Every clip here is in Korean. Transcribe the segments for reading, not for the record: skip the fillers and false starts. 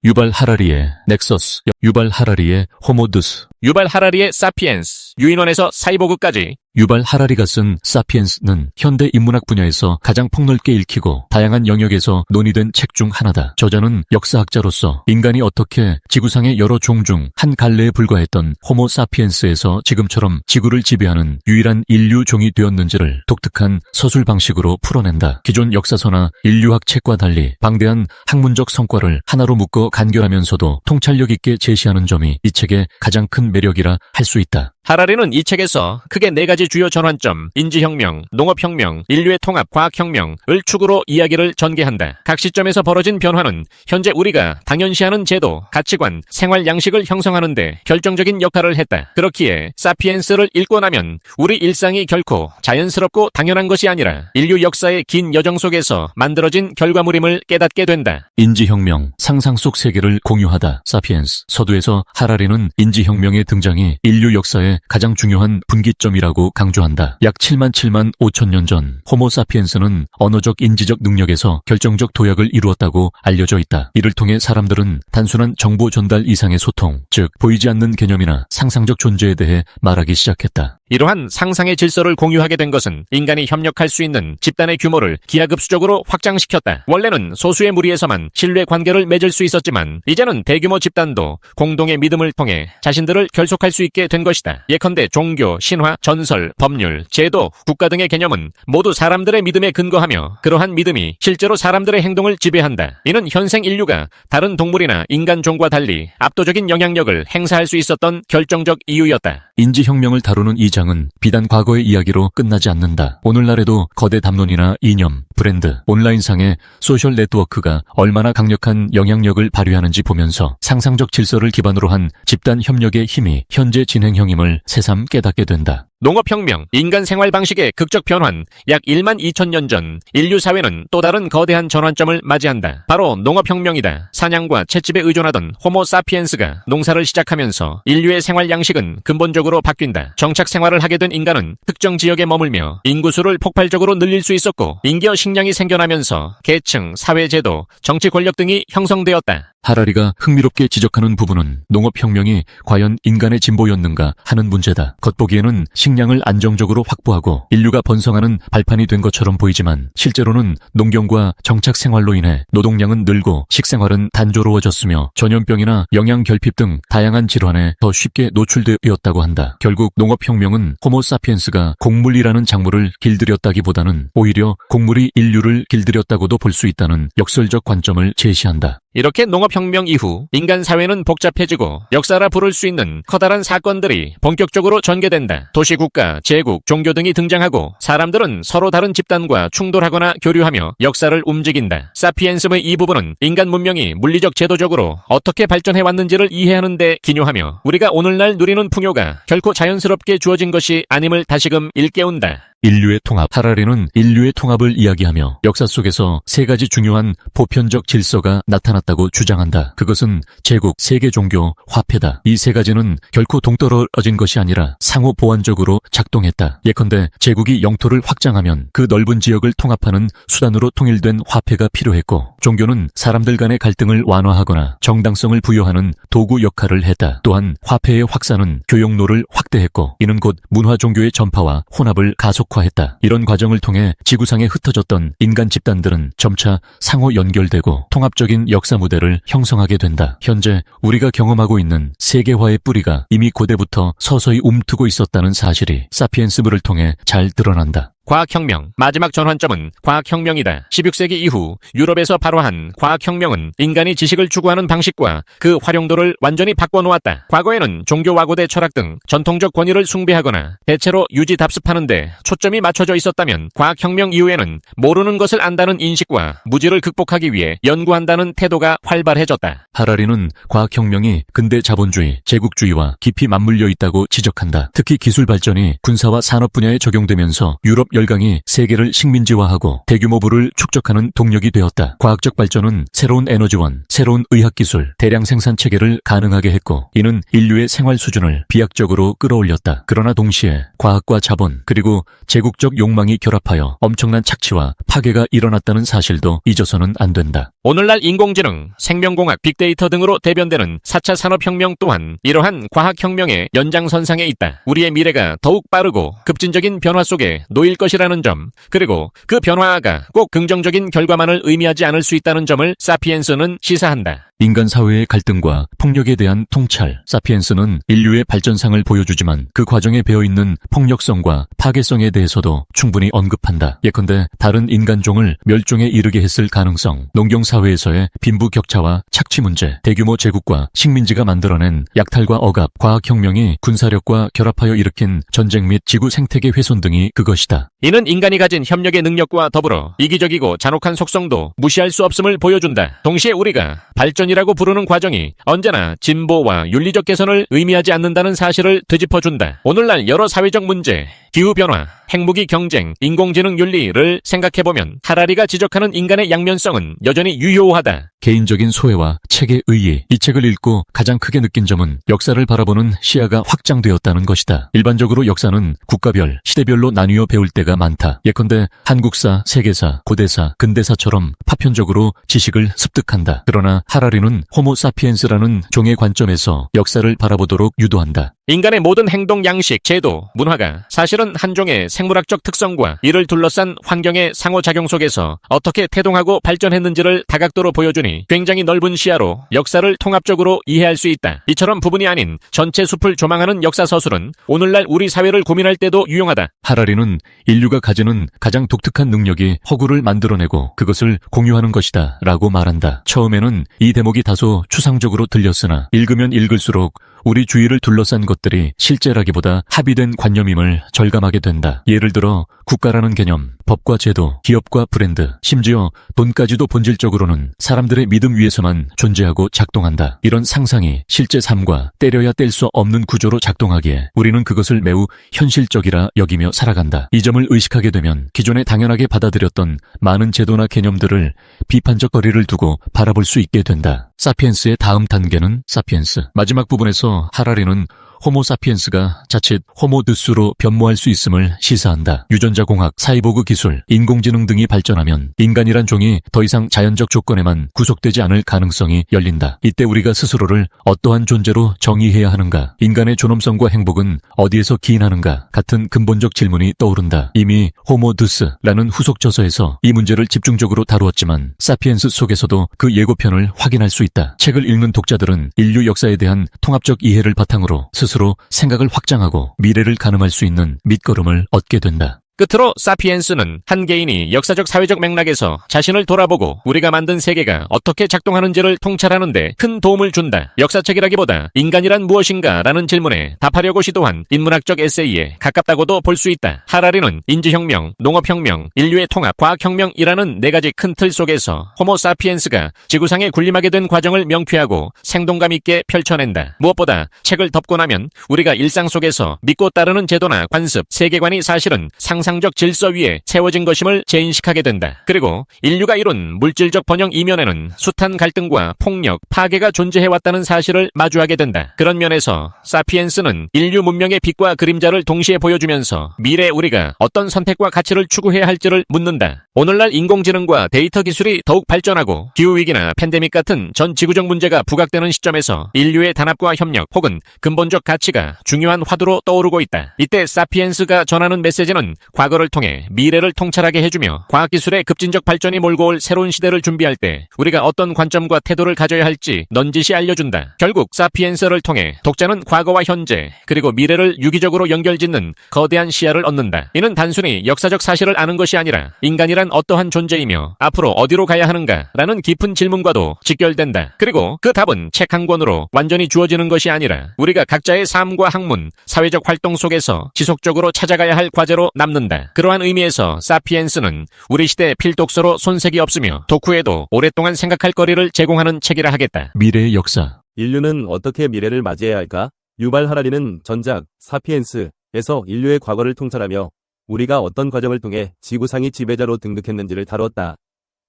유발 하라리의 넥서스, 유발 하라리의 호모드스, 유발 하라리의 사피엔스, 유인원에서 사이보그까지. 유발 하라리가 쓴 사피엔스는 현대 인문학 분야에서 가장 폭넓게 읽히고 다양한 영역에서 논의된 책 중 하나다. 저자는 역사학자로서 인간이 어떻게 지구상의 여러 종 중 한 갈래에 불과했던 호모 사피엔스에서 지금처럼 지구를 지배하는 유일한 인류 종이 되었는지를 독특한 서술 방식으로 풀어낸다. 기존 역사서나 인류학 책과 달리 방대한 학문적 성과를 하나로 묶어 간결하면서도 통찰력 있게 제시하는 점이 이 책의 가장 큰 매력이라 할 수 있다. 하라리는 이 책에서 크게 4가지 주요 전환점, 인지혁명, 농업혁명, 인류의 통합, 과학혁명을 축으로 이야기를 전개한다. 각 시점에서 벌어진 변화는 현재 우리가 당연시하는 제도, 가치관, 생활 양식을 형성하는 데 결정적인 역할을 했다. 그렇기에 사피엔스를 읽고 나면 우리 일상이 결코 자연스럽고 당연한 것이 아니라 인류 역사의 긴 여정 속에서 만들어진 결과물임을 깨닫게 된다. 인지혁명, 상상 속 세계를 공유하다. 사피엔스. 서두에서 하라리는 인지혁명의 등장이 인류 역사의 가장 중요한 분기점이라고 강조한다. 약 7만 5천 년 전 호모 사피엔스는 언어적 인지적 능력에서 결정적 도약을 이루었다고 알려져 있다. 이를 통해 사람들은 단순한 정보 전달 이상의 소통, 즉 보이지 않는 개념이나 상상적 존재에 대해 말하기 시작했다. 이러한 상상의 질서를 공유하게 된 것은 인간이 협력할 수 있는 집단의 규모를 기하급수적으로 확장시켰다. 원래는 소수의 무리에서만 신뢰 관계를 맺을 수 있었지만 이제는 대규모 집단도 공동의 믿음을 통해 자신들을 결속할 수 있게 된 것이다. 예컨대 종교, 신화, 전설, 법률, 제도, 국가 등의 개념은 모두 사람들의 믿음에 근거하며 그러한 믿음이 실제로 사람들의 행동을 지배한다. 이는 현생 인류가 다른 동물이나 인간종과 달리 압도적인 영향력을 행사할 수 있었던 결정적 이유였다. 인지혁명을 다루는 이 장은 비단 과거의 이야기로 끝나지 않는다. 오늘날에도 거대 담론이나 이념, 브랜드, 온라인상의 소셜 네트워크가 얼마나 강력한 영향력을 발휘하는지 보면서 상상적 질서를 기반으로 한 집단 협력의 힘이 현재 진행형임을 새삼 깨닫게 된다. 농업혁명, 인간 생활 방식의 극적 변환, 약 1만 2천 년 전 인류 사회는 또 다른 거대한 전환점을 맞이한다. 바로 농업혁명이다. 사냥과 채집에 의존하던 호모 사피엔스가 농사를 시작하면서 인류의 생활 양식은 근본적으로 바뀐다. 정착 생활을 하게 된 인간은 특정 지역에 머물며 인구수를 폭발적으로 늘릴 수 있었고 인기어 식량이 생겨나면서 계층, 사회제도, 정치 권력 등이 형성되었다. 하라리가 흥미롭게 지적하는 부분은 농업혁명이 과연 인간의 진보였는가 하는 문제다. 겉보기에는 식량을 안정적으로 확보하고 인류가 번성하는 발판이 된 것처럼 보이지만 실제로는 농경과 정착 생활로 인해 노동량은 늘고 식생활은 단조로워졌으며 전염병이나 영양결핍 등 다양한 질환에 더 쉽게 노출되었다고 한다. 결국 농업혁명은 호모 사피엔스가 곡물이라는 작물을 길들였다기보다는 오히려 곡물이 인류를 길들였다고도 볼 수 있다는 역설적 관점을 제시한다. 이렇게 농업혁명 이후 인간 사회는 복잡해지고 역사라 부를 수 있는 커다란 사건들이 본격적으로 전개된다. 도시국가, 제국, 종교 등이 등장하고 사람들은 서로 다른 집단과 충돌하거나 교류하며 역사를 움직인다. 사피엔스의 이 부분은 인간 문명이 물리적 제도적으로 어떻게 발전해왔는지를 이해하는 데 기묘하며 우리가 오늘날 누리는 풍요가 결코 자연스럽게 주어진 것이 아님을 다시금 일깨운다. 인류의 통합. 하라리는 인류의 통합을 이야기하며 역사 속에서 3가지 중요한 보편적 질서가 나타났다고 주장한다. 그것은 제국, 세계 종교, 화폐다. 이 3가지는 결코 동떨어진 것이 아니라 상호 보완적으로 작동했다. 예컨대 제국이 영토를 확장하면 그 넓은 지역을 통합하는 수단으로 통일된 화폐가 필요했고 종교는 사람들 간의 갈등을 완화하거나 정당성을 부여하는 도구 역할을 했다. 또한 화폐의 확산은 교역로를 확대했고 이는 곧 문화 종교의 전파와 혼합을 가속화했다. 이런 과정을 통해 지구상에 흩어졌던 인간 집단들은 점차 상호 연결되고 통합적인 역사 무대를 형성하게 된다. 현재 우리가 경험하고 있는 세계화의 뿌리가 이미 고대부터 서서히 움트고 있었다는 사실이 사피엔스부를 통해 잘 드러난다. 과학혁명, 마지막 전환점은 과학혁명이다. 16세기 이후 유럽에서 발화한 과학혁명은 인간이 지식을 추구하는 방식과 그 활용도를 완전히 바꿔놓았다. 과거에는 종교와고대 철학 등 전통적 권위를 숭배하거나 대체로 유지답습하는 데 초점이 맞춰져 있었다면 과학혁명 이후에는 모르는 것을 안다는 인식과 무지를 극복하기 위해 연구한다는 태도가 활발해졌다. 하라리는 과학혁명이 근대 자본주의, 제국주의와 깊이 맞물려 있다고 지적한다. 특히 기술 발전이 군사와 산업 분야에 적용되면서 유럽 열강이 세계를 식민지화하고 대규모 부를 축적하는 동력이 되었다. 과학적 발전은 새로운 에너지원, 새로운 의학기술, 대량 생산 체계를 가능하게 했고 이는 인류의 생활 수준을 비약적으로 끌어올렸다. 그러나 동시에 과학과 자본 그리고 제국적 욕망이 결합하여 엄청난 착취와 파괴가 일어났다는 사실도 잊어서는 안 된다. 오늘날 인공지능, 생명공학, 빅데이터 등으로 대변되는 4차 산업혁명 또한 이러한 과학혁명의 연장선상에 있다. 우리의 미래가 더욱 빠르고 급진적인 변화 속에 놓일 것이라는 점, 그리고 그 변화가 꼭 긍정적인 결과만을 의미하지 않을 수 있다는 점을 사피엔스는 시사한다. 인간 사회의 갈등과 폭력에 대한 통찰. 사피엔스는 인류의 발전상을 보여주지만 그 과정에 배어있는 폭력성과 파괴성에 대해서도 충분히 언급한다. 예컨대 다른 인간종을 멸종에 이르게 했을 가능성, 농경사회에서의 빈부격차와 착취 문제, 대규모 제국과 식민지가 만들어낸 약탈과 억압, 과학혁명이 군사력과 결합하여 일으킨 전쟁 및 지구 생태계 훼손 등이 그것이다. 이는 인간이 가진 협력의 능력과 더불어 이기적이고 잔혹한 속성도 무시할 수 없음을 보여준다. 동시에 우리가 발전이라고 부르는 과정이 언제나 진보와 윤리적 개선을 의미하지 않는다는 사실을 되짚어준다. 오늘날 여러 사회적 문제, 기후변화, 핵무기 경쟁, 인공지능 윤리를 생각해보면 하라리가 지적하는 인간의 양면성은 여전히 유효하다. 개인적인 소외와 책의 의의. 이 책을 읽고 가장 크게 느낀 점은 역사를 바라보는 시야가 확장되었다는 것이다. 일반적으로 역사는 국가별, 시대별로 나뉘어 배울 때가 많다. 예컨대 한국사, 세계사, 고대사, 근대사처럼 파편적으로 지식을 습득한다. 그러나 하라리는 호모 사피엔스라는 종의 관점에서 역사를 바라보도록 유도한다. 인간의 모든 행동 양식, 제도, 문화가 사실은 한 종의 생물학적 특성과 이를 둘러싼 환경의 상호작용 속에서 어떻게 태동하고 발전했는지를 다각도로 보여주니 굉장히 넓은 시야로 역사를 통합적으로 이해할 수 있다. 이처럼 부분이 아닌 전체 숲을 조망하는 역사서술은 오늘날 우리 사회를 고민할 때도 유용하다. 하라리는 인류가 가지는 가장 독특한 능력이 허구를 만들어내고 그것을 공유하는 것이다 라고 말한다. 처음에는 이 대목이 다소 추상적으로 들렸으나 읽으면 읽을수록 우리 주위를 둘러싼 것들이 실제라기보다 합의된 관념임을 절감하게 된다. 예를 들어 국가라는 개념, 법과 제도, 기업과 브랜드, 심지어 돈까지도 본질적으로는 사람들의 믿음 위에서만 존재하고 작동한다. 이런 상상이 실제 삶과 때려야 뗄 수 없는 구조로 작동하기에 우리는 그것을 매우 현실적이라 여기며 살아간다. 이 점을 의식하게 되면 기존에 당연하게 받아들였던 많은 제도나 개념들을 비판적 거리를 두고 바라볼 수 있게 된다. 사피엔스의 다음 단계는 사피엔스. 마지막 부분에서 하라리는 호모 사피엔스가 자칫 호모드스로 변모할 수 있음을 시사한다. 유전자공학, 사이보그 기술, 인공지능 등이 발전하면 인간이란 종이 더 이상 자연적 조건에만 구속되지 않을 가능성이 열린다. 이때 우리가 스스로를 어떠한 존재로 정의해야 하는가? 인간의 존엄성과 행복은 어디에서 기인하는가? 같은 근본적 질문이 떠오른다. 이미 호모드스라는 후속 저서에서 이 문제를 집중적으로 다루었지만 사피엔스 속에서도 그 예고편을 확인할 수 있다. 책을 읽는 독자들은 인류 역사에 대한 통합적 이해를 바탕으로 스스로 생각을 확장하고 미래를 가늠할 수 있는 밑거름을 얻게 된다. 끝으로 사피엔스는 한 개인이 역사적 사회적 맥락에서 자신을 돌아보고 우리가 만든 세계가 어떻게 작동하는지를 통찰하는 데 큰 도움을 준다. 역사책이라기보다 인간이란 무엇인가라는 질문에 답하려고 시도한 인문학적 에세이에 가깝다고도 볼 수 있다. 하라리는 인지혁명, 농업혁명, 인류의 통합, 과학혁명이라는 네 가지 큰 틀 속에서 호모 사피엔스가 지구상에 군림하게 된 과정을 명쾌하고 생동감 있게 펼쳐낸다. 무엇보다 책을 덮고 나면 우리가 일상 속에서 믿고 따르는 제도나 관습, 세계관이 사실은 상상적 질서 위에 세워진 것임을 재인식하게 된다. 그리고 인류가 이룬 물질적 번영 이면에는 숱한 갈등과 폭력, 파괴가 존재해왔다는 사실을 마주하게 된다. 그런 면에서 사피엔스는 인류 문명의 빛과 그림자를 동시에 보여주면서 미래에 우리가 어떤 선택과 가치를 추구해야 할지를 묻는다. 오늘날 인공지능과 데이터 기술이 더욱 발전하고 기후위기나 팬데믹 같은 전 지구적 문제가 부각되는 시점에서 인류의 단합과 협력 혹은 근본적 가치가 중요한 화두로 떠오르고 있다. 이때 사피엔스가 전하는 메시지는 과거를 통해 미래를 통찰하게 해주며 과학기술의 급진적 발전이 몰고 올 새로운 시대를 준비할 때 우리가 어떤 관점과 태도를 가져야 할지 넌지시 알려준다. 결국 사피엔스를 통해 독자는 과거와 현재 그리고 미래를 유기적으로 연결짓는 거대한 시야를 얻는다. 이는 단순히 역사적 사실을 아는 것이 아니라 인간이란 어떠한 존재이며 앞으로 어디로 가야 하는가라는 깊은 질문과도 직결된다. 그리고 그 답은 책 한 권으로 완전히 주어지는 것이 아니라 우리가 각자의 삶과 학문, 사회적 활동 속에서 지속적으로 찾아가야 할 과제로 남는다. 그러한 의미에서 사피엔스는 우리 시대 필독서로 손색이 없으며 독후에도 오랫동안 생각할 거리를 제공하는 책이라 하겠다. 미래의 역사. 인류는 어떻게 미래를 맞이해야 할까? 유발 하라리는 전작 사피엔스에서 인류의 과거를 통찰하며 우리가 어떤 과정을 통해 지구상의 지배자로 등극했는지를 다루었다.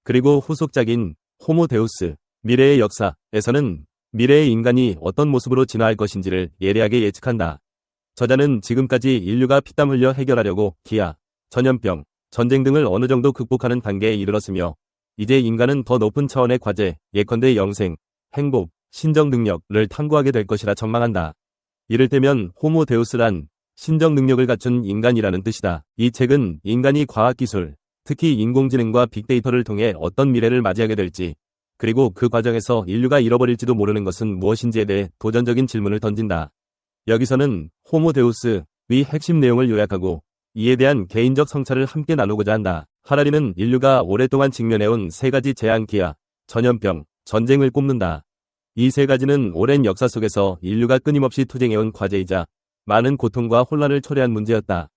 그리고 후속작인 호모 데우스, 미래의 역사에서는 미래의 인간이 어떤 모습으로 진화할 것인지를 예리하게 예측한다. 저자는 지금까지 인류가 피땀 흘려 해결하려고 기아, 전염병, 전쟁 등을 어느 정도 극복하는 단계에 이르렀으며 이제 인간은 더 높은 차원의 과제, 예컨대 영생, 행복, 신정 능력을 탐구하게 될 것이라 전망한다. 이를테면 호모 데우스란 신정 능력을 갖춘 인간이라는 뜻이다. 이 책은 인간이 과학기술, 특히 인공지능과 빅데이터를 통해 어떤 미래를 맞이하게 될지, 그리고 그 과정에서 인류가 잃어버릴지도 모르는 것은 무엇인지에 대해 도전적인 질문을 던진다. 여기서는 호모 데우스의 핵심 내용을 요약하고 이에 대한 개인적 성찰을 함께 나누고자 한다. 하라리는 인류가 오랫동안 직면해온 세 가지 재앙 기아, 전염병, 전쟁을 꼽는다. 이 세 가지는 오랜 역사 속에서 인류가 끊임없이 투쟁해온 과제이자 많은 고통과 혼란을 초래한 문제였다.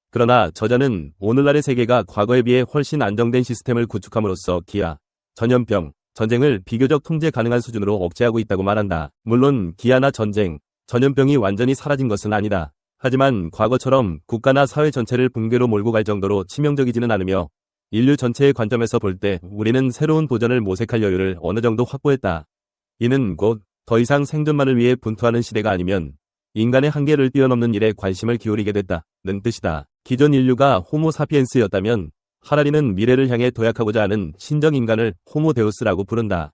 그러나 저자는 오늘날의 세계가 과거에 비해 훨씬 안정된 시스템을 구축함으로써 기아, 전염병, 전쟁을 비교적 통제 가능한 수준으로 억제하고 있다고 말한다. 물론 기아나 전쟁, 전염병이 완전히 사라진 것은 아니다. 하지만 과거처럼 국가나 사회 전체를 붕괴로 몰고 갈 정도로 치명적이지는 않으며 인류 전체의 관점에서 볼 때 우리는 새로운 도전을 모색할 여유를 어느 정도 확보했다. 이는 곧 더 이상 생존만을 위해 분투하는 시대가 아니면 인간의 한계를 뛰어넘는 일에 관심을 기울이게 됐다는 뜻이다. 기존 인류가 호모 사피엔스였다면 하라리는 미래를 향해 도약하고자 하는 신정 인간을 호모 데우스라고 부른다.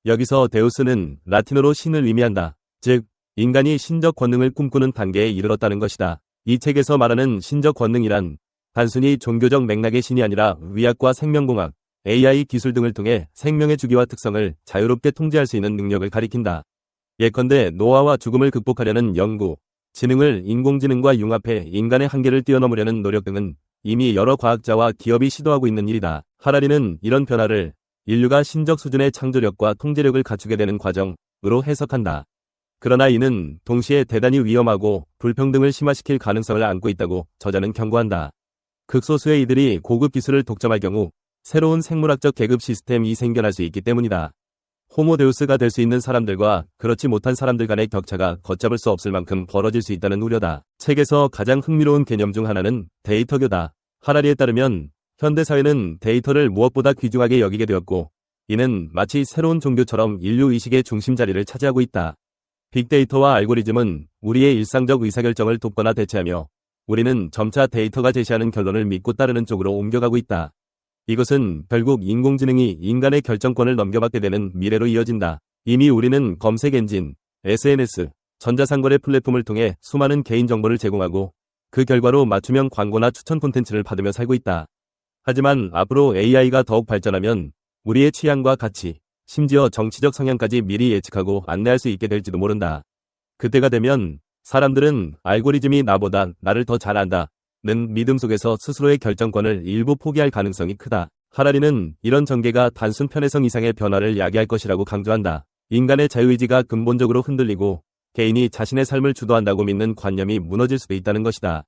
여기서 데우스는 라틴어로 신을 의미한다. 즉, 인간이 신적 권능을 꿈꾸는 단계에 이르렀다는 것이다. 이 책에서 말하는 신적 권능이란 단순히 종교적 맥락의 신이 아니라 의학과 생명공학, AI 기술 등을 통해 생명의 주기와 특성을 자유롭게 통제할 수 있는 능력을 가리킨다. 예컨대 노화와 죽음을 극복하려는 연구, 지능을 인공지능과 융합해 인간의 한계를 뛰어넘으려는 노력 등은 이미 여러 과학자와 기업이 시도하고 있는 일이다. 하라리는 이런 변화를 인류가 신적 수준의 창조력과 통제력을 갖추게 되는 과정으로 해석한다. 그러나 이는 동시에 대단히 위험하고 불평등을 심화시킬 가능성을 안고 있다고 저자는 경고한다. 극소수의 이들이 고급 기술을 독점할 경우 새로운 생물학적 계급 시스템이 생겨날 수 있기 때문이다. 호모데우스가 될 수 있는 사람들과 그렇지 못한 사람들 간의 격차가 걷잡을 수 없을 만큼 벌어질 수 있다는 우려다. 책에서 가장 흥미로운 개념 중 하나는 데이터교다. 하라리에 따르면 현대사회는 데이터를 무엇보다 귀중하게 여기게 되었고 이는 마치 새로운 종교처럼 인류 의식의 중심 자리를 차지하고 있다. 빅데이터와 알고리즘은 우리의 일상적 의사결정을 돕거나 대체하며 우리는 점차 데이터가 제시하는 결론을 믿고 따르는 쪽으로 옮겨가고 있다. 이것은 결국 인공지능이 인간의 결정권을 넘겨받게 되는 미래로 이어진다. 이미 우리는 검색 엔진, SNS, 전자상거래 플랫폼을 통해 수많은 개인정보를 제공하고 그 결과로 맞춤형 광고나 추천 콘텐츠를 받으며 살고 있다. 하지만 앞으로 AI가 더욱 발전하면 우리의 취향과 가치, 심지어 정치적 성향까지 미리 예측하고 안내할 수 있게 될지도 모른다. 그때가 되면 사람들은 알고리즘이 나보다 나를 더 잘 안다 는 믿음 속에서 스스로의 결정권을 일부 포기할 가능성이 크다. 하라리는 이런 전개가 단순 편의성 이상의 변화를 야기할 것이라고 강조한다. 인간의 자유의지가 근본적으로 흔들리고 개인이 자신의 삶을 주도한다고 믿는 관념이 무너질 수도 있다는 것이다.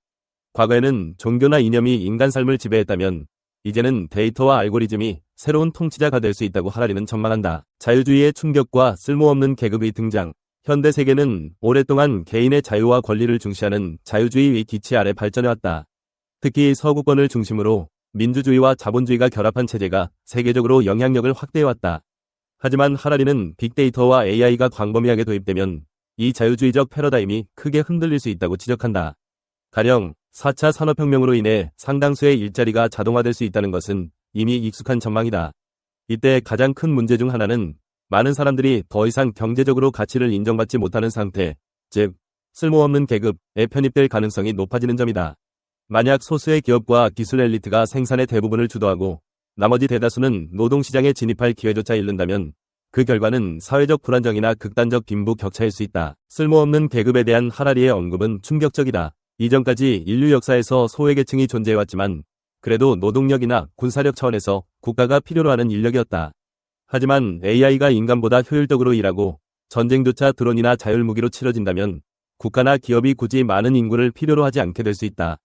과거에는 종교나 이념이 인간 삶을 지배했다면 이제는 데이터와 알고리즘이 새로운 통치자가 될 수 있다고 하라리는 전망한다. 자유주의의 충격과 쓸모없는 계급의 등장. 현대 세계는 오랫동안 개인의 자유와 권리를 중시하는 자유주의의 기치 아래 발전해왔다. 특히 서구권을 중심으로 민주주의와 자본주의가 결합한 체제가 세계적으로 영향력을 확대해왔다. 하지만 하라리는 빅데이터와 AI가 광범위하게 도입되면 이 자유주의적 패러다임이 크게 흔들릴 수 있다고 지적한다. 가령 4차 산업혁명으로 인해 상당수의 일자리가 자동화될 수 있다는 것은 이미 익숙한 전망이다. 이때 가장 큰 문제 중 하나는 많은 사람들이 더 이상 경제적으로 가치를 인정받지 못하는 상태, 즉 쓸모없는 계급에 편입될 가능성이 높아지는 점이다. 만약 소수의 기업과 기술 엘리트가 생산의 대부분을 주도하고 나머지 대다수는 노동시장에 진입할 기회조차 잃는다면 그 결과는 사회적 불안정이나 극단적 빈부 격차일 수 있다. 쓸모없는 계급에 대한 하라리의 언급은 충격적이다. 이전까지 인류 역사에서 소외계층이 존재해왔지만 그래도 노동력이나 군사력 차원에서 국가가 필요로 하는 인력이었다. 하지만 AI가 인간보다 효율적으로 일하고 전쟁조차 드론이나 자율무기로 치러진다면 국가나 기업이 굳이 많은 인구를 필요로 하지 않게 될 수 있다.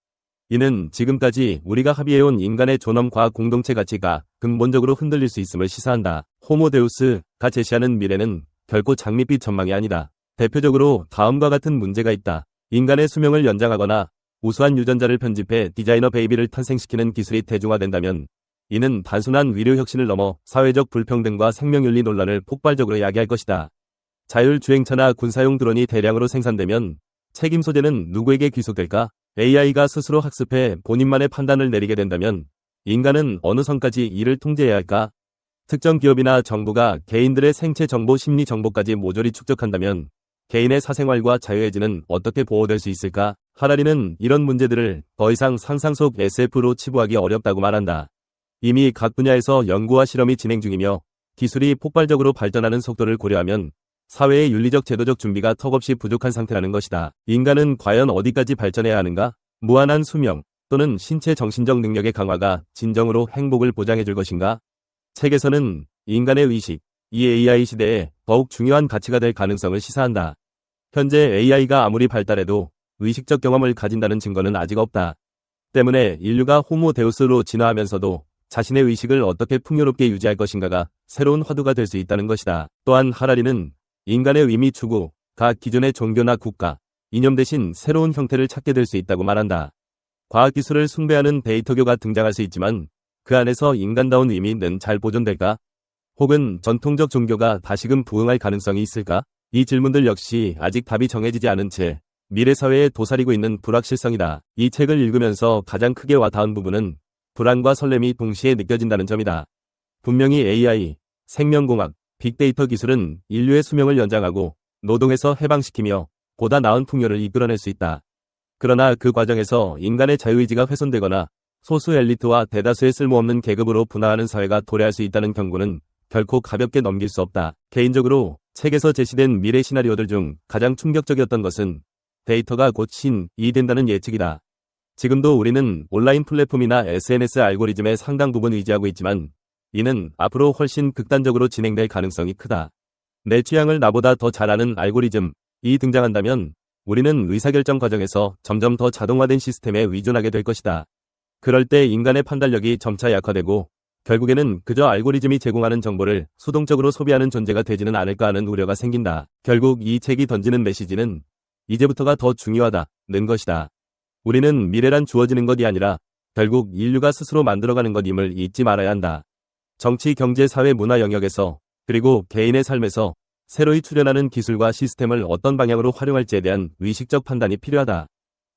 이는 지금까지 우리가 합의해온 인간의 존엄 과학 공동체 가치가 근본적으로 흔들릴 수 있음을 시사한다. 호모데우스가 제시하는 미래는 결코 장밋빛 전망이 아니다. 대표적으로 다음과 같은 문제가 있다. 인간의 수명을 연장하거나 우수한 유전자를 편집해 디자이너 베이비를 탄생시키는 기술이 대중화된다면 이는 단순한 의료 혁신을 넘어 사회적 불평등과 생명윤리 논란을 폭발적으로 야기할 것이다. 자율주행차나 군사용 드론이 대량으로 생산되면 책임 소재는 누구에게 귀속될까? AI가 스스로 학습해 본인만의 판단을 내리게 된다면 인간은 어느 선까지 이를 통제해야 할까? 특정 기업이나 정부가 개인들의 생체 정보, 심리 정보까지 모조리 축적한다면 개인의 사생활과 자유의지는 어떻게 보호될 수 있을까? 하라리는 이런 문제들을 더 이상 상상 속 SF로 치부하기 어렵다고 말한다. 이미 각 분야에서 연구와 실험이 진행 중이며 기술이 폭발적으로 발전하는 속도를 고려하면 사회의 윤리적 제도적 준비가 턱없이 부족한 상태라는 것이다. 인간은 과연 어디까지 발전해야 하는가? 무한한 수명 또는 신체 정신적 능력의 강화가 진정으로 행복을 보장해 줄 것인가? 책에서는 인간의 의식, 이 AI 시대에 더욱 중요한 가치가 될 가능성을 시사한다. 현재 AI가 아무리 발달해도 의식적 경험을 가진다는 증거는 아직 없다. 때문에 인류가 호모 데우스로 진화하면서도 자신의 의식을 어떻게 풍요롭게 유지할 것인가가 새로운 화두가 될 수 있다는 것이다. 또한 하라리는 인간의 의미 추구가 기존의 종교나 국가, 이념 대신 새로운 형태를 찾게 될 수 있다고 말한다. 과학기술을 숭배하는 데이터교가 등장할 수 있지만 그 안에서 인간다운 의미는 잘 보존될까? 혹은 전통적 종교가 다시금 부흥할 가능성이 있을까? 이 질문들 역시 아직 답이 정해지지 않은 채 미래 사회에 도사리고 있는 불확실성이다. 이 책을 읽으면서 가장 크게 와닿은 부분은 불안과 설렘이 동시에 느껴진다는 점이다. 분명히 AI, 생명공학, 빅데이터 기술은 인류의 수명을 연장하고 노동에서 해방시키며 보다 나은 풍요를 이끌어낼 수 있다. 그러나 그 과정에서 인간의 자유의지가 훼손되거나 소수 엘리트와 대다수의 쓸모없는 계급으로 분화하는 사회가 도래할 수 있다는 경고는 결코 가볍게 넘길 수 없다. 개인적으로 책에서 제시된 미래 시나리오들 중 가장 충격적이었던 것은 데이터가 곧 신이 된다는 예측이다. 지금도 우리는 온라인 플랫폼이나 SNS 알고리즘에 상당 부분 의지하고 있지만 이는 앞으로 훨씬 극단적으로 진행될 가능성이 크다. 내 취향을 나보다 더 잘 아는 알고리즘이 등장한다면 우리는 의사결정 과정에서 점점 더 자동화된 시스템에 의존하게 될 것이다. 그럴 때 인간의 판단력이 점차 약화되고 결국에는 그저 알고리즘이 제공하는 정보를 수동적으로 소비하는 존재가 되지는 않을까 하는 우려가 생긴다. 결국 이 책이 던지는 메시지는 이제부터가 더 중요하다는 것이다. 우리는 미래란 주어지는 것이 아니라 결국 인류가 스스로 만들어가는 것임을 잊지 말아야 한다. 정치, 경제, 사회, 문화 영역에서 그리고 개인의 삶에서 새로이 출현하는 기술과 시스템을 어떤 방향으로 활용할지에 대한 의식적 판단이 필요하다.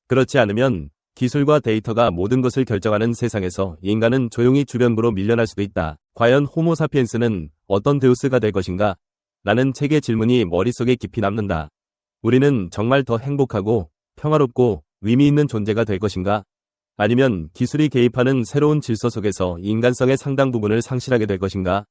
그렇지 않으면 기술과 데이터가 모든 것을 결정하는 세상에서 인간은 조용히 주변부로 밀려날 수도 있다. 과연 호모 사피엔스는 어떤 데우스가 될 것인가? 라는 책의 질문이 머릿속에 깊이 남는다. 우리는 정말 더 행복하고 평화롭고 의미 있는 존재가 될 것인가? 아니면 기술이 개입하는 새로운 질서 속에서 인간성의 상당 부분을 상실하게 될 것인가?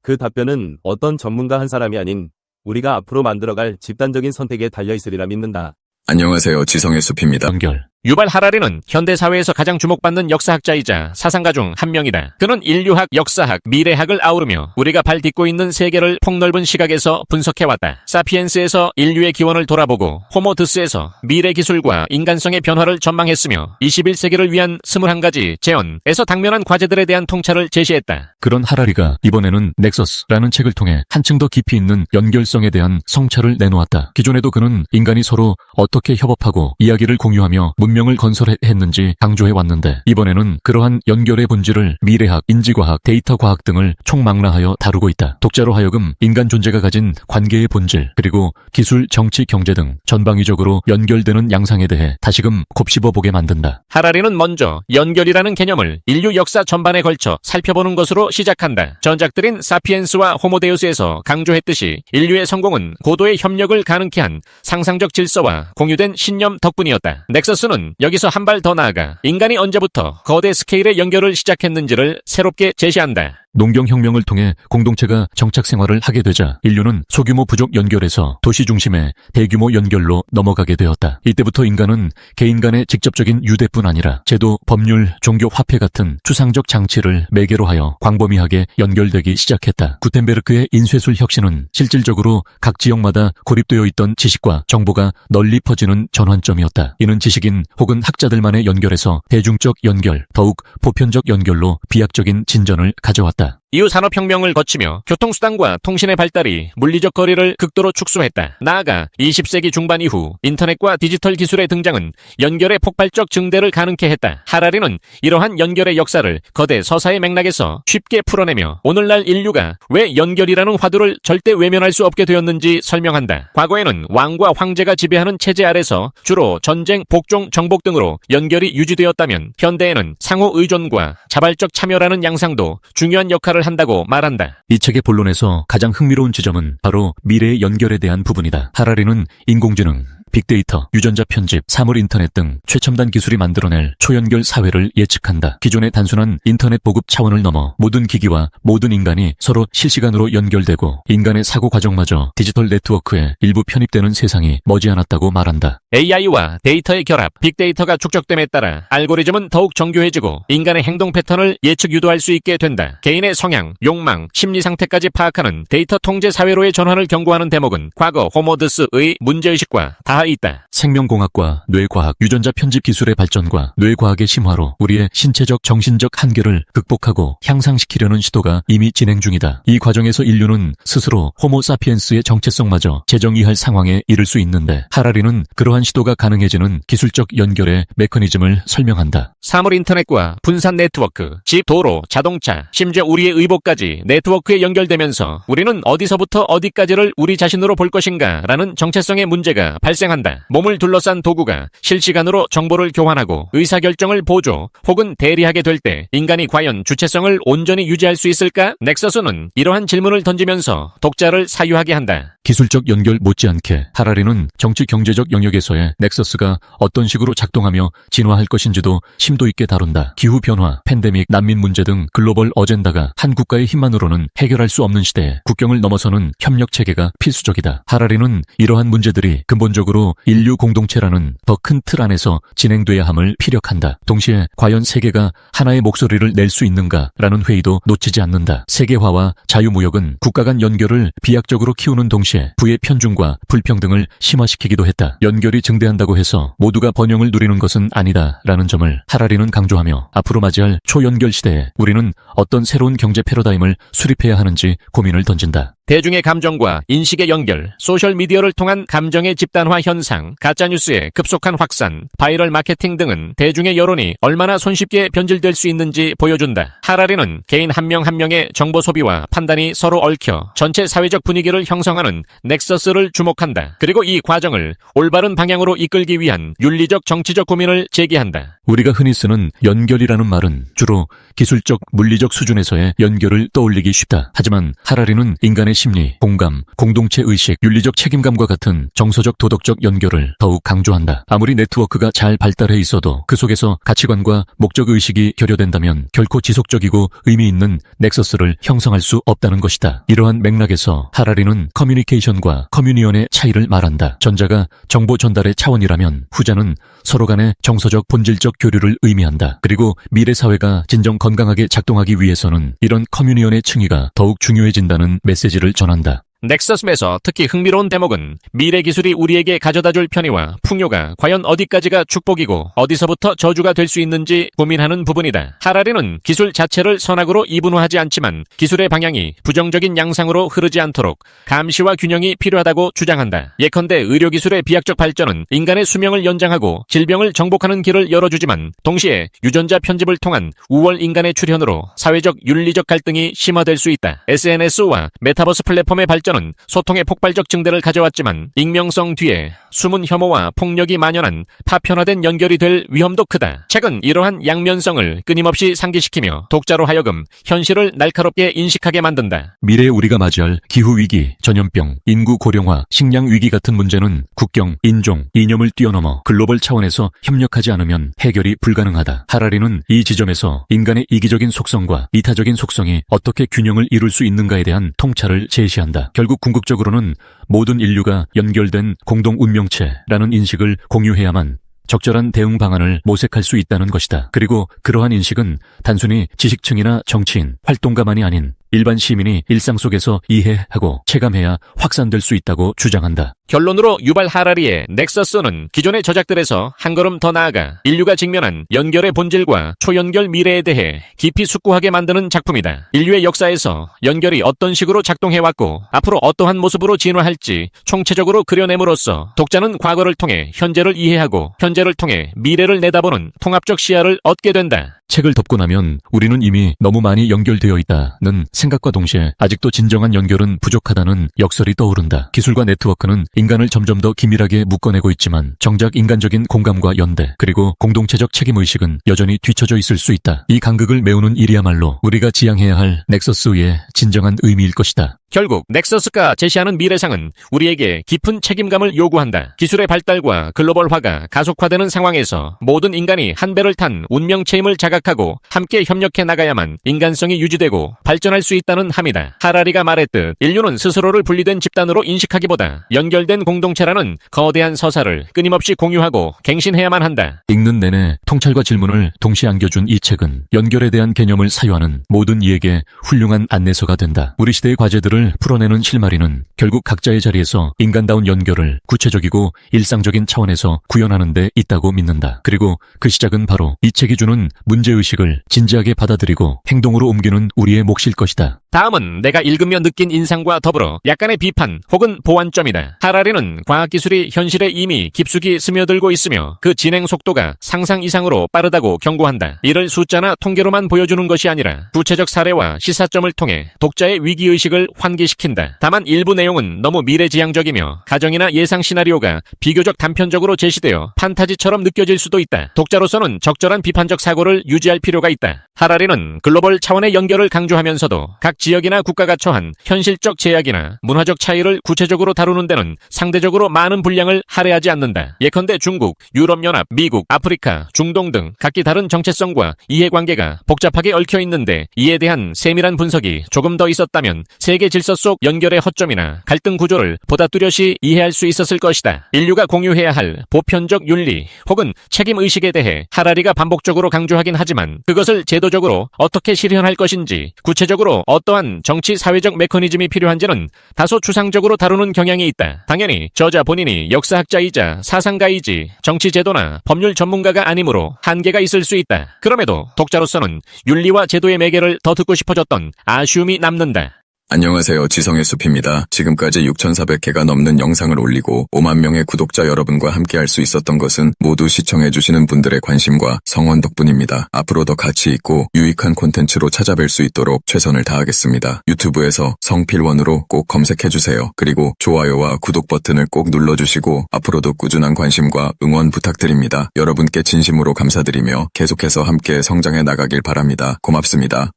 그 답변은 어떤 전문가 한 사람이 아닌 우리가 앞으로 만들어갈 집단적인 선택에 달려있으리라 믿는다. 안녕하세요. 지성의 숲입니다. 연결. 유발 하라리는 현대사회에서 가장 주목받는 역사학자이자 사상가 중 한 명이다. 그는 인류학, 역사학, 미래학을 아우르며 우리가 발 딛고 있는 세계를 폭넓은 시각에서 분석해왔다. 사피엔스에서 인류의 기원을 돌아보고 호모드스에서 미래 기술과 인간성의 변화를 전망했으며 21세기를 위한 21가지 재현에서 당면한 과제들에 대한 통찰을 제시했다. 그런 하라리가 이번에는 넥서스라는 책을 통해 한층 더 깊이 있는 연결성에 대한 성찰을 내놓았다. 기존에도 그는 인간이 서로 어떻게 협업하고 이야기를 공유하며 문명을 건설했는지 강조해왔는데 이번에는 그러한 연결의 본질을 미래학, 인지과학, 데이터과학 등을 총망라하여 다루고 있다. 독자로 하여금 인간 존재가 가진 관계의 본질 그리고 기술, 정치, 경제 등 전방위적으로 연결되는 양상에 대해 다시금 곱씹어보게 만든다. 하라리는 먼저 연결이라는 개념을 인류 역사 전반에 걸쳐 살펴보는 것으로 시작한다. 전작들인 사피엔스와 호모데우스에서 강조했듯이 인류의 성공은 고도의 협력을 가능케 한 상상적 질서와 공유된 신념 덕분이었다. 넥서스는 여기서 한 발 더 나아가 인간이 언제부터 거대 스케일의 연결을 시작했는지를 새롭게 제시한다. 농경혁명을 통해 공동체가 정착 생활을 하게 되자 인류는 소규모 부족 연결에서 도시 중심의 대규모 연결로 넘어가게 되었다. 이때부터 인간은 개인 간의 직접적인 유대뿐 아니라 제도, 법률, 종교, 화폐 같은 추상적 장치를 매개로 하여 광범위하게 연결되기 시작했다. 구텐베르크의 인쇄술 혁신은 실질적으로 각 지역마다 고립되어 있던 지식과 정보가 널리 퍼지는 전환점이었다. 이는 지식인 혹은 학자들만의 연결에서 대중적 연결, 더욱 보편적 연결로 비약적인 진전을 가져왔다. 이후 산업혁명을 거치며 교통수단과 통신의 발달이 물리적 거리를 극도로 축소했다. 나아가 20세기 중반 이후 인터넷과 디지털 기술의 등장은 연결의 폭발적 증대를 가능케 했다. 하라리는 이러한 연결의 역사를 거대 서사의 맥락에서 쉽게 풀어내며 오늘날 인류가 왜 연결이라는 화두를 절대 외면할 수 없게 되었는지 설명한다. 과거에는 왕과 황제가 지배하는 체제 아래서 주로 전쟁, 복종, 정복 등으로 연결이 유지되었다면 현대에는 상호 의존과 자발적 참여라는 양상도 중요한 역할을 한다고 말한다. 이 책의 본론에서 가장 흥미로운 지점은 바로 미래의 연결에 대한 부분이다. 하라리는 인공지능, 빅데이터, 유전자 편집, 사물 인터넷 등 최첨단 기술이 만들어낼 초연결 사회를 예측한다. 기존의 단순한 인터넷 보급 차원을 넘어 모든 기기와 모든 인간이 서로 실시간으로 연결되고 인간의 사고 과정마저 디지털 네트워크에 일부 편입되는 세상이 머지않았다고 말한다. AI와 데이터의 결합, 빅데이터가 축적됨에 따라 알고리즘은 더욱 정교해지고 인간의 행동 패턴을 예측 유도할 수 있게 된다. 개인의 성향, 욕망, 심리 상태까지 파악하는 데이터 통제 사회로의 전환을 경고하는 대목은 과거 호모드스의 문제의식과 닿아 있다. 생명공학과 뇌과학, 유전자 편집 기술의 발전과 뇌과학의 심화로 우리의 신체적, 정신적 한계를 극복하고 향상시키려는 시도가 이미 진행 중이다. 이 과정에서 인류는 스스로 호모사피엔스의 정체성마저 재정의할 상황에 이를 수 있는데 하라리는 그러한 시도가 가능해지는 기술적 연결의 메커니즘을 설명한다. 사물 인터넷과 분산 네트워크, 집, 도로, 자동차, 심지어 우리의 의복까지 네트워크에 연결되면서 우리는 어디서부터 어디까지를 우리 자신으로 볼 것인가 라는 정체성의 문제가 발생한다. 몸을 둘러싼 도구가 실시간으로 정보를 교환하고 의사결정을 보조 혹은 대리하게 될 때 인간이 과연 주체성을 온전히 유지할 수 있을까? 넥서스는 이러한 질문을 던지면서 독자를 사유하게 한다. 기술적 연결 못지않게 하라리는 정치 경제적 영역에서의 넥서스가 어떤 식으로 작동하며 진화할 것인지도 심도 있게 다룬다. 기후변화, 팬데믹, 난민 문제 등 글로벌 어젠다가 한 국가의 힘만으로는 해결할 수 없는 시대에 국경을 넘어서는 협력체계가 필수적이다. 하라리는 이러한 문제들이 근본적으로 인류 공동체라는 더 큰 틀 안에서 진행돼야 함을 피력한다. 동시에 과연 세계가 하나의 목소리를 낼 수 있는가라는 회의도 놓치지 않는다. 세계화와 자유무역은 국가 간 연결을 비약적으로 키우는 동시에 부의 편중과 불평등을 심화시키기도 했다. 연결이 증대한다고 해서 모두가 번영을 누리는 것은 아니다라는 점을 하라리는 강조하며 앞으로 맞이할 초연결 시대에 우리는 어떤 새로운 경제 패러다임을 수립해야 하는지 고민을 던진다. 대중의 감정과 인식의 연결, 소셜미디어를 통한 감정의 집단화 현상, 가짜뉴스의 급속한 확산, 바이럴 마케팅 등은 대중의 여론이 얼마나 손쉽게 변질될 수 있는지 보여준다. 하라리는 개인 한 명 한 명의 정보 소비와 판단이 서로 얽혀 전체 사회적 분위기를 형성하는 넥서스를 주목한다. 그리고 이 과정을 올바른 방향으로 이끌기 위한 윤리적 정치적 고민을 제기한다. 우리가 흔히 쓰는 연결이라는 말은 주로 기술적, 물리적 수준에서의 연결을 떠올리기 쉽다. 하지만 하라리는 인간의 심리, 공감, 공동체 의식, 윤리적 책임감과 같은 정서적 도덕적 연결을 더욱 강조한다. 아무리 네트워크가 잘 발달해 있어도 그 속에서 가치관과 목적 의식이 결여된다면 결코 지속적이고 의미 있는 넥서스를 형성할 수 없다는 것이다. 이러한 맥락에서 하라리는 커뮤니케이션과 커뮤니언의 차이를 말한다. 전자가 정보 전달의 차원이라면 후자는 서로 간의 정서적 본질적 교류를 의미한다. 그리고 미래 사회가 진정 건강하게 작동하기 위해서는 이런 커뮤니언의 층위가 더욱 중요해진다는 메시지를 전한다. 넥서스에서 특히 흥미로운 대목은 미래 기술이 우리에게 가져다줄 편의와 풍요가 과연 어디까지가 축복이고 어디서부터 저주가 될 수 있는지 고민하는 부분이다. 하라리는 기술 자체를 선악으로 이분화하지 않지만 기술의 방향이 부정적인 양상으로 흐르지 않도록 감시와 균형이 필요하다고 주장한다. 예컨대 의료기술의 비약적 발전은 인간의 수명을 연장하고 질병을 정복하는 길을 열어주지만 동시에 유전자 편집을 통한 우월 인간의 출현으로 사회적 윤리적 갈등이 심화될 수 있다. SNS와 메타버스 플랫폼의 발전 는 소통의 폭발적 증대를 가져왔지만 익명성 뒤에 숨은 혐오와 폭력이 만연한 파편화된 연결이 될 위험도 크다. 책은 이러한 양면성을 끊임없이 상기시키며 독자로 하여금 현실을 날카롭게 인식하게 만든다. 미래에 우리가 맞이할 기후위기, 전염병, 인구 고령화, 식량위기 같은 문제는 국경, 인종, 이념을 뛰어넘어 글로벌 차원에서 협력하지 않으면 해결이 불가능하다. 하라리는 이 지점에서 인간의 이기적인 속성과 이타적인 속성이 어떻게 균형을 이룰 수 있는가에 대한 통찰을 제시한다. 결국 궁극적으로는 모든 인류가 연결된 공동 운명체라는 인식을 공유해야만 적절한 대응 방안을 모색할 수 있다는 것이다. 그리고 그러한 인식은 단순히 지식층이나 정치인, 활동가만이 아닌 일반 시민이 일상 속에서 이해하고 체감해야 확산될 수 있다고 주장한다. 결론으로 유발 하라리의 넥서스는 기존의 저작들에서 한 걸음 더 나아가 인류가 직면한 연결의 본질과 초연결 미래에 대해 깊이 숙고하게 만드는 작품이다. 인류의 역사에서 연결이 어떤 식으로 작동해왔고 앞으로 어떠한 모습으로 진화할지 총체적으로 그려냄으로써 독자는 과거를 통해 현재를 이해하고 현재를 통해 미래를 내다보는 통합적 시야를 얻게 된다. 책을 덮고 나면 우리는 이미 너무 많이 연결되어 있다는 생각과 동시에 아직도 진정한 연결은 부족하다는 역설이 떠오른다. 기술과 네트워크는 인간을 점점 더 긴밀하게 묶어내고 있지만 정작 인간적인 공감과 연대 그리고 공동체적 책임의식은 여전히 뒤처져 있을 수 있다. 이 간극을 메우는 일이야말로 우리가 지향해야 할 넥서스의 진정한 의미일 것이다. 결국 넥서스가 제시하는 미래상은 우리에게 깊은 책임감을 요구한다. 기술의 발달과 글로벌화가 가속화되는 상황에서 모든 인간이 한 배를 탄 운명체임을 자각하고 함께 협력해 나가야만 인간성이 유지되고 발전할 수 있다는 함이다. 하라리가 말했듯 인류는 스스로를 분리된 집단으로 인식하기보다 연결된 공동체라는 거대한 서사를 끊임없이 공유하고 갱신해야만 한다. 읽는 내내 통찰과 질문을 동시에 안겨준 이 책은 연결에 대한 개념을 사유하는 모든 이에게 훌륭한 안내서가 된다. 우리 시대의 과제들을 풀어내는 실마리는 결국 각자의 자리에서 인간다운 연결을 구체적이고 일상적인 차원에서 구현하는 데 있다고 믿는다. 그리고 그 시작은 바로 이 책이 주는 문제의식을 진지하게 받아들이고 행동으로 옮기는 우리의 몫일 것이다. 다음은 내가 읽으며 느낀 인상과 더불어 약간의 비판 혹은 보완점이다. 하라리는 과학기술이 현실에 이미 깊숙이 스며들고 있으며 그 진행 속도가 상상 이상으로 빠르다고 경고한다. 이를 숫자나 통계로만 보여주는 것이 아니라 구체적 사례와 시사점을 통해 독자의 위기의식을 환기시킨다. 다만 일부 내용은 너무 미래지향적이며 가정이나 예상 시나리오가 비교적 단편적으로 제시되어 판타지처럼 느껴질 수도 있다. 독자로서는 적절한 비판적 사고를 유지할 필요가 있다. 하라리는 글로벌 차원의 연결을 강조하면서도 각 지역이나 국가가 처한 현실적 제약이나 문화적 차이를 구체적으로 다루는 데는 상대적으로 많은 분량을 할애하지 않는다. 예컨대 중국, 유럽연합, 미국, 아프리카, 중동 등 각기 다른 정체성과 이해관계가 복잡하게 얽혀 있는데 이에 대한 세밀한 분석이 조금 더 있었다면 세계 질서 속 연결의 허점이나 갈등 구조를 보다 뚜렷이 이해할 수 있었을 것이다. 인류가 공유해야 할 보편적 윤리 혹은 책임의식에 대해 하라리가 반복적으로 강조하긴 하지만 그것을 제도적으로 어떻게 실현할 것인지 구체적으로 어떠한 정치 사회적 메커니즘이 필요한지는 다소 추상적으로 다루는 경향이 있다. 당연히 저자 본인이 역사학자이자 사상가이지 정치 제도나 법률 전문가가 아니므로 한계가 있을 수 있다. 그럼에도 독자로서는 윤리와 제도의 매개를 더 듣고 싶어졌던 아쉬움이 남는다. 안녕하세요. 지성의 숲입니다. 지금까지 6,400개가 넘는 영상을 올리고 5만 명의 구독자 여러분과 함께 할 수 있었던 것은 모두 시청해주시는 분들의 관심과 성원 덕분입니다. 앞으로 더 가치 있고 유익한 콘텐츠로 찾아뵐 수 있도록 최선을 다하겠습니다. 유튜브에서 성필원으로 꼭 검색해주세요. 그리고 좋아요와 구독 버튼을 꼭 눌러주시고 앞으로도 꾸준한 관심과 응원 부탁드립니다. 여러분께 진심으로 감사드리며 계속해서 함께 성장해 나가길 바랍니다. 고맙습니다.